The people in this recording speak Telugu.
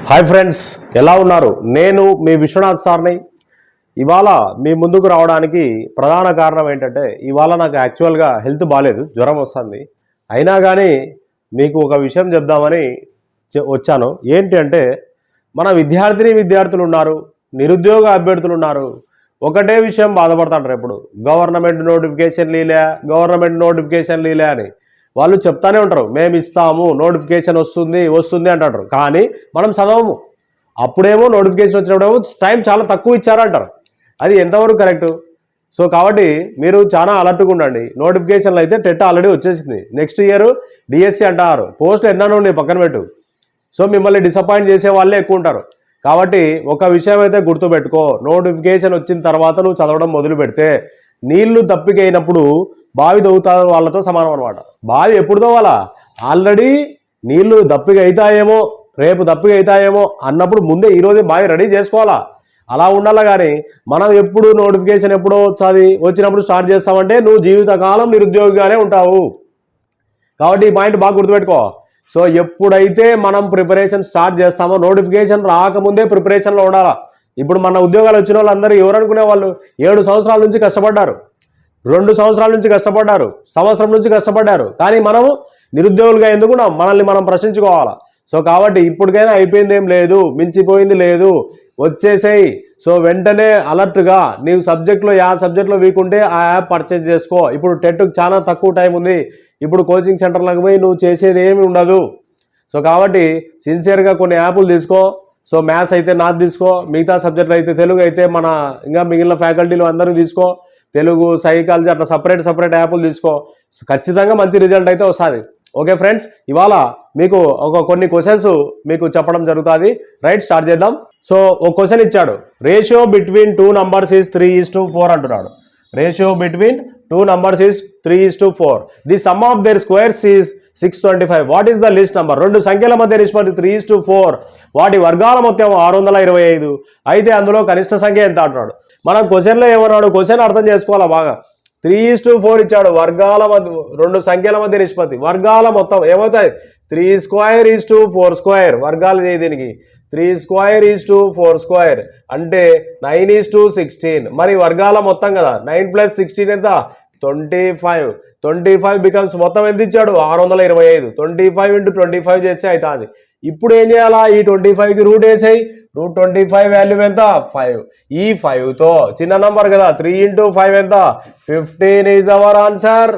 హాయ్ ఫ్రెండ్స్, ఎలా ఉన్నారు? నేను మీ విశ్వనాథ్ సార్ని. ఇవాళ మీ ముందుకు రావడానికి ప్రధాన కారణం ఏంటంటే, ఇవాళ నాకు యాక్చువల్గా హెల్త్ బాగాలేదు, జ్వరం వస్తుంది. అయినా కానీ మీకు ఒక విషయం చెప్దామని వచ్చాను. ఏంటి అంటే, మన విద్యార్థులు ఉన్నారు, నిరుద్యోగ అభ్యర్థులు ఉన్నారు. ఒకటే విషయం బాధపడుతుంటారు ఎప్పుడు, గవర్నమెంట్ నోటిఫికేషన్ లీలే అని వాళ్ళు చెప్తానే ఉంటారు. మేము ఇస్తాము, నోటిఫికేషన్ వస్తుంది అంటారు. కానీ మనం చదవము. అప్పుడేమో నోటిఫికేషన్ వచ్చినప్పుడేమో టైం చాలా తక్కువ ఇచ్చారంటారు. అది ఎంతవరకు కరెక్టు? సో కాబట్టి మీరు చాలా అలర్ట్గా ఉండండి. నోటిఫికేషన్లు అయితే టెట్ ఆల్రెడీ వచ్చేసింది. నెక్స్ట్ ఇయర్ డిఎస్సి అంటారు. పోస్ట్ ఎన్నో ఉండి పక్కన పెట్టు. సో మిమ్మల్ని డిసప్పాయింట్ చేసే వాళ్ళే ఎక్కువ ఉంటారు. కాబట్టి ఒక విషయం అయితే గుర్తుపెట్టుకో, నోటిఫికేషన్ వచ్చిన తర్వాత నువ్వు చదవడం మొదలు పెడితే నీళ్లు దప్పికైనప్పుడు బావి దవ్వుతా వాళ్ళతో సమానం అనమాట. బావి ఎప్పుడు దవ్వాలా? ఆల్రెడీ నీళ్లు దప్పిక అవుతాయేమో, రేపు దప్పిక అవుతాయేమో అన్నప్పుడు ముందే ఈరోజే బావి రెడీ చేసుకోవాలా. అలా ఉండాలా. కానీ మనం ఎప్పుడు నోటిఫికేషన్ ఎప్పుడో వచ్చినప్పుడు స్టార్ట్ చేస్తామంటే నువ్వు జీవితకాలం నిరుద్యోగిగానే ఉంటావు. కాబట్టి ఈ పాయింట్ బాగా గుర్తుపెట్టుకో. సో ఎప్పుడైతే మనం ప్రిపరేషన్ స్టార్ట్ చేస్తామో నోటిఫికేషన్ రాకముందే ప్రిపరేషన్లో ఉండాలా. ఇప్పుడు మన ఉద్యోగాలు వచ్చిన వాళ్ళందరూ ఎవరు అనుకునే వాళ్ళు 7 సంవత్సరాల నుంచి కష్టపడ్డారు, 2 సంవత్సరాల నుంచి కష్టపడ్డారు, సంవత్సరం నుంచి కష్టపడ్డారు. కానీ మనము నిరుద్యోగులుగా ఎందుకున్నాం? మనల్ని మనం ప్రశ్నించుకోవాలా. సో కాబట్టి ఇప్పటికైనా అయిపోయింది ఏం లేదు, మించిపోయింది లేదు, వచ్చేసేయి. సో వెంటనే అలర్ట్గా నీవు సబ్జెక్ట్లో సబ్జెక్ట్లో వీక్ ఉంటే ఆ యాప్ పర్చేజ్ చేసుకో. ఇప్పుడు టెట్కి చాలా తక్కువ టైం ఉంది. ఇప్పుడు కోచింగ్ సెంటర్లకు పోయి నువ్వు చేసేది ఏమి ఉండదు. సో కాబట్టి సిన్సియర్గా కొన్ని యాప్లు తీసుకో. సో మ్యాథ్స్ అయితే నాది తీసుకో, మిగతా సబ్జెక్టులు అయితే తెలుగు అయితే మన ఇంకా మిగిలిన ఫ్యాకల్టీలు అందరూ తీసుకో. తెలుగు, సైకాలజీ అట్లా సపరేట్ యాప్లు తీసుకో. ఖచ్చితంగా మంచి రిజల్ట్ అయితే వస్తుంది. ఓకే ఫ్రెండ్స్, ఇవాళ మీకు కొన్ని క్వశ్చన్స్ మీకు చెప్పడం జరుగుతుంది. రైట్, స్టార్ట్ చేద్దాం. సో ఒక క్వశ్చన్ ఇచ్చాడు, రేషియో బిట్వీన్ 2 numbers is 3:4 అంటున్నాడు. Ratio between 2 numbers is 3:4. The some of their squares is 625. What is the list number? 2 సంఖ్యల మధ్య నిష్పత్తి 3:4. వాటి వర్గాల మొత్తం 625. అయితే అందులో కనిష్ట సంఖ్య ఎంత అంటున్నాడు. మనం క్వశ్చన్లో ఏమన్నాడు, క్వశ్చన్ అర్థం చేసుకోవాలా బాగా. 3:4 ఇచ్చాడు. వర్గాల మధ్య 2 సంఖ్యల మధ్య నిష్పత్తి, వర్గాల మొత్తం ఏమవుతాయి? 3² 4². వర్గాలు చేయి దీనికి. 3² 4² అంటే 9:16. మరి వర్గాల మొత్తం కదా, 9 + 16 ఎంత? 25. 25 బికమ్స్ మొత్తం ఎంత ఇచ్చాడు? 625. 25 × 25 చేస్తే అవుతుంది. ఇప్పుడు ఏం చేయాలా? ఈ 25కి రూట్ వేసాయి. √25 వాల్యూ ఎంత? 5. ఈ 5తో చిన్న నంబర్ కదా, 3 × 5 ఎంత? 15 ఈజ్ అవర్ ఆన్సర్.